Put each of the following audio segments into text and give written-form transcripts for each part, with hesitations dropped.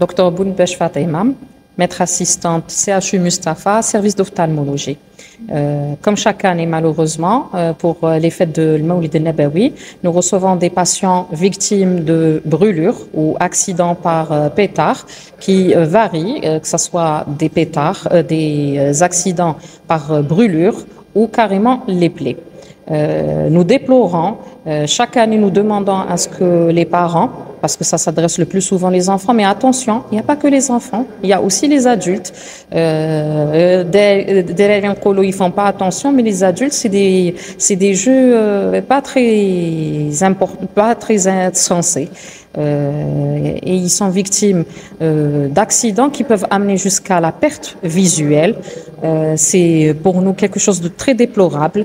Docteur Bounbesh Fatima, maître assistante CHU Mustapha, service d'ophtalmologie. Comme chaque année, malheureusement, pour les fêtes de l'Maoulid al-Nabawi, nous recevons des patients victimes de brûlures ou accidents par pétard qui varient, que ce soit des pétards, des accidents par brûlure ou carrément les plaies. Nous déplorons, chaque année nous demandons à ce que les parents, parce que ça s'adresse le plus souvent les enfants, mais attention, il n'y a pas que les enfants, il y a aussi les adultes. Ils font pas attention, mais les adultes, c'est des jeux pas très importants, pas très sensés. Et ils sont victimes d'accidents qui peuvent amener jusqu'à la perte visuelle. C'est pour nous quelque chose de très déplorable.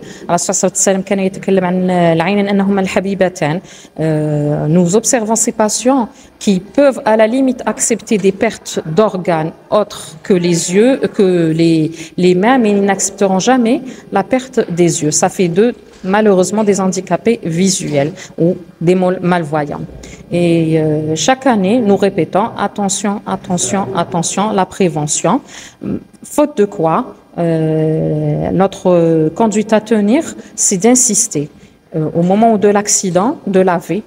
Nous observons ces patients qui peuvent à la limite accepter des pertes d'organes autres que les yeux, que les mains, mais ils n'accepteront jamais la perte des yeux. Ça fait d'eux malheureusement des handicapés visuels ou des malvoyants. Et chaque année, nous répétons attention, attention, attention, la prévention. Faute de quoi, notre conduite à tenir, c'est d'insister au moment de l'accident, de laver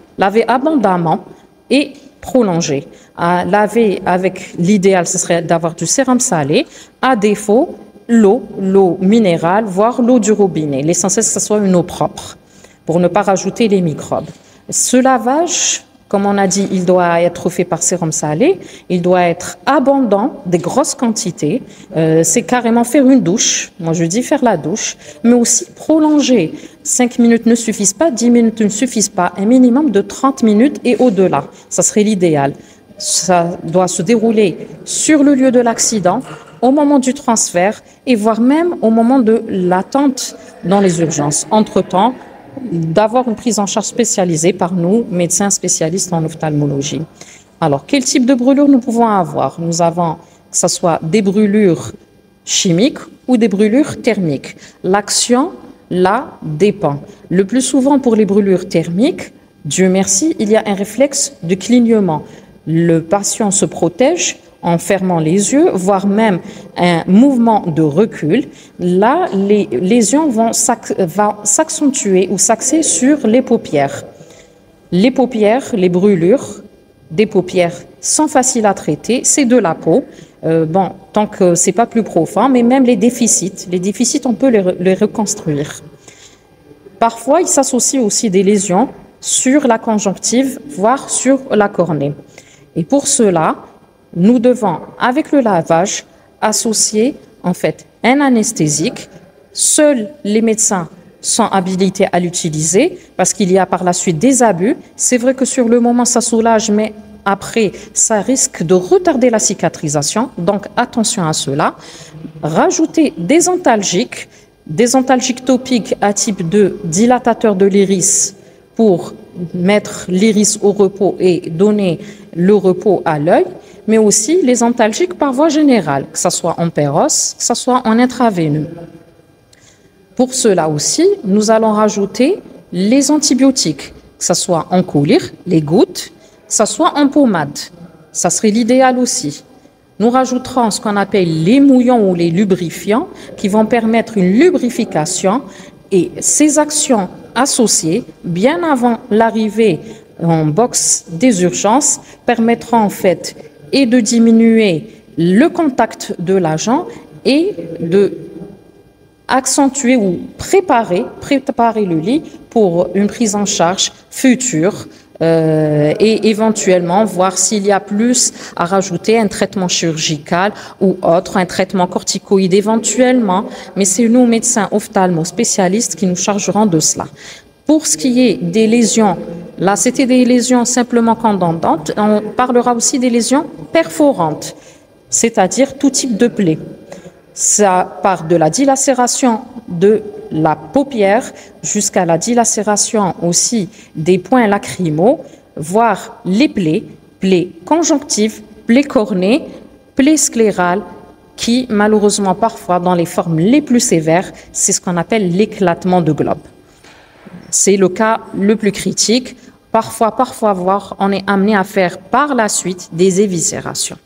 abondamment et prolonger. À laver avec l'idéal, ce serait d'avoir du sérum salé. À défaut, l'eau minérale, voire l'eau du robinet. L'essentiel, c'est que ce soit une eau propre pour ne pas rajouter les microbes. Ce lavage, comme on a dit, il doit être fait par sérum salé, il doit être abondant, des grosses quantités. C'est carrément faire une douche. Moi, je dis faire la douche, mais aussi prolonger. 5 minutes ne suffisent pas, 10 minutes ne suffisent pas. Un minimum de 30 minutes et au-delà. Ça serait l'idéal. Ça doit se dérouler sur le lieu de l'accident, au moment du transfert et voire même au moment de l'attente dans les urgences. Entre-temps, d'avoir une prise en charge spécialisée par nous, médecins spécialistes en ophtalmologie. Alors, quel type de brûlure nous pouvons avoir? Nous avons, que ce soit des brûlures chimiques ou des brûlures thermiques. L'action, là, dépend. Le plus souvent pour les brûlures thermiques, Dieu merci, il y a un réflexe de clignement. Le patient se protège en fermant les yeux, voire même un mouvement de recul. Là, les lésions vont s'accentuer ou s'axer sur les paupières. Les paupières, les brûlures des paupières sont faciles à traiter, c'est de la peau. Tant que c'est pas plus profond, mais même les déficits, on peut les reconstruire. Parfois, il s'associe aussi des lésions sur la conjonctive, voire sur la cornée. Et pour cela, nous devons, avec le lavage, associer en fait un anesthésique. Seuls les médecins sont habilités à l'utiliser parce qu'il y a par la suite des abus. C'est vrai que sur le moment, ça soulage, mais après, ça risque de retarder la cicatrisation. Donc, attention à cela. Rajouter des antalgiques topiques à type 2, dilatateurs de l'iris pour mettre l'iris au repos et donner le repos à l'œil, mais aussi les antalgiques par voie générale, que ce soit en péros, que ce soit en intraveineux. Pour cela aussi, nous allons rajouter les antibiotiques, que ce soit en collyre, les gouttes, que ce soit en pommade. Ça serait l'idéal aussi. Nous rajouterons ce qu'on appelle les mouillants ou les lubrifiants qui vont permettre une lubrification et ces actions associées, bien avant l'arrivée en box des urgences, permettront en fait et de diminuer le contact de l'agent et de accentuer ou préparer le lit pour une prise en charge future et éventuellement voir s'il y a plus à rajouter, un traitement chirurgical ou autre, un traitement corticoïde éventuellement, mais c'est nous médecins ophtalmo spécialistes qui nous chargerons de cela. Pour ce qui est des lésions, là c'était des lésions simplement condensantes, on parlera aussi des lésions perforantes, c'est-à-dire tout type de plaie. Ça part de la dilacération de la paupière jusqu'à la dilacération aussi des points lacrymaux, voire les plaies conjonctives, plaies cornées, plaies sclérales, qui malheureusement parfois dans les formes les plus sévères, c'est ce qu'on appelle l'éclatement de globe. C'est le cas le plus critique. Parfois, voire on est amené à faire par la suite des éviscérations.